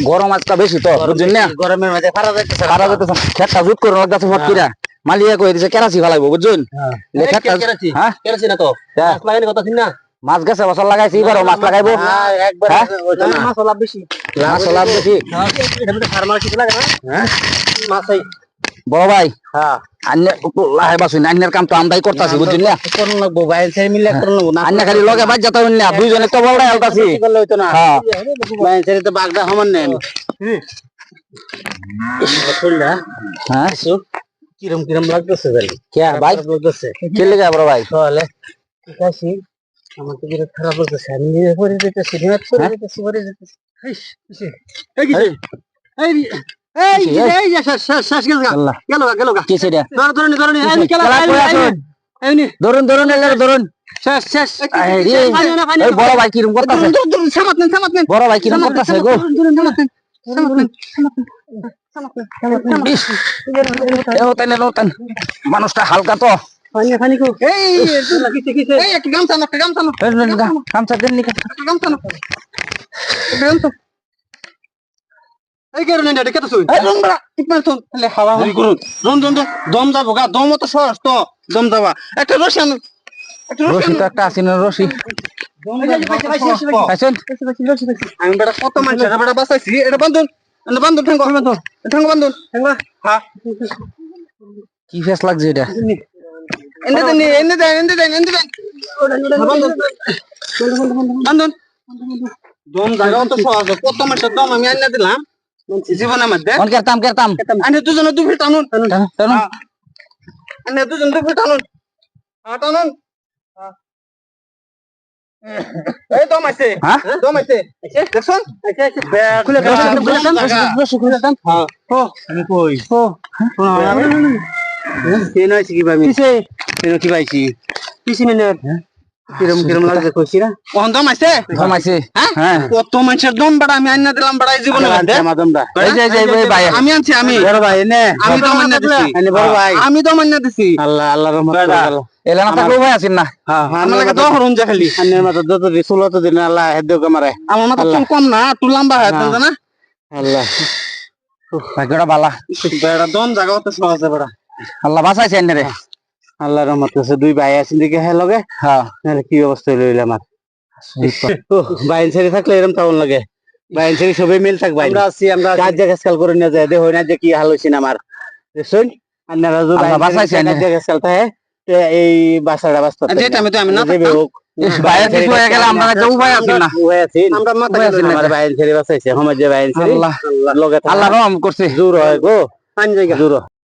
গরম আজটা বেশি তো বুঝছেন না, গরমের মধ্যে পারা যাইতেছে খেতটা জুত করে রাখতেছে ফট কইরা মালিয়া কই দিছে কেরাসি ফালাইবো বুঝছেন। কেরাসি না তো মাছ লাগাইনি কথা না, মাছ গেছে বছর লাগাইছি এবারও মাছ লাগাইবো একবার মাছ লাভ বেশি এটা মধ্যে ফার্মার কিছু লাগে না মাছ এই বড় ভাই। হ্যাঁ আন্নে লাহে বাসুন আন্নের কাম তো আমরাই করতাছি বুঝছেন না, করন লাগবো ভাই সেই মিলে করন লাগবো না, আন্নে খালি লগে বাজ যাতা হইন না দুইজনে তো বড়াই আলতাছি করলে হইতো না। হ্যাঁ ভাই সেই তো বাগদা সমান নেন ফুলটা। হ্যাঁ কিরম কিরম লাগতেছে ভাই কে ভাই লাগতেছে কে লাগা বড় ভাই তাহলে ঠিক আছে আমার তো বিরাট খারাপ লাগতেছে আমি নিজে করে দিতেছি হিমাত করে দিতেছি করে দিতেছি এই কি এই এই যা শ্বাস গেল গেল কি সেটা ধরুন আমি খেলা আইনি ধরুন এলারে ধরুন শেষ এই বড় ভাই কিরম করতেছে সামাত নেন বড় ভাই কিরম করতেছে গো সামাত মানুষটা হালকা তো পানি কো এই কিসে এই একটা গামছা গামছা দেন নি গামছা এই কারণে এটা কত শুই এই রং বড়া কিপনা তো তাহলে হাওয়া হই করুন রং দম যাবো গা দম তো সহজ তো দম যাবা একটা রশি তো একটা আছে না রশি আমি বড় কত মানুষ বড় বাসাইছি এটা বান্ধুন ঠ্যাঙ্গো হ্যাঁ কি ফেস লাগছে এটা এনে দেন বান্ধুন দম জায়গা তো সহজ কত মানুষের দম আমি আইনা দিলাম জীবনের মধ্যে কেরতাম আনে দুজন দুই টানুন আনে দুজন দুই টানুন টানুন এই দম আছে দেখছন খুলে দাম হ্যাঁ ও আমি কই ও কেন আইছি কি ভাই কি পাইছি 30 মিনিট কিরম লাগে কইছি না কোন দম আছে হ্যাঁ কত মানুষের দম বড় আমি আইনা দিলাম বড় জীবনে দমটা এই যে ভাই আমি আনছি আমি বড় ভাই নে আমি দম আইনা দিছি বড় ভাই আমি দম আইনা দিছি আল্লাহ রহমত এলানা থাকলো ভাই আছেন না আমার লাগে দহ রুন যা খালি আন্নের মাথা যত ষোলো তো দিন আল্লাহ হেদেও কামারে আমার মাথা চুল কম না তুই লম্বা হয় না আল্লাহ ভাগ্যটা বালা বেড়া দম জায়গা তো সহজ বড় আল্লাহ বাঁচাইছে আন্নে রে আল্লাহ রহমত আছে দুই ভাই আছেন দিকে হ্যাঁ লগে হ্যাঁ কি অবস্থা লইলে আমার বাইন ছেড়ে থাকলে এরকম টাউন লাগে বাইন ছেড়ে সবাই মিল থাক ভাই আমরা কাজ জায়গা খেয়াল করে নিয়ে যায় দেখো না যে কি হাল হয়েছে আমার শুন আন্নারা যদি বাঁচাইছে কাজ জায়গা খেলতে হ্যাঁ এই বাসাটা বাস্তা যেটা আমি না বাইরে কিছু হয়ে গেল আমরা একটা উপায় আছে না উপায় আছে আমরা মাথা আমার বাইরে ছেড়ে বাঁচাইছে সমাজে বাইরে ছেড়ে আল্লাহ লগে আল্লাহ রহম করছে জোর হয় গো পাঁচ জায়গা জোর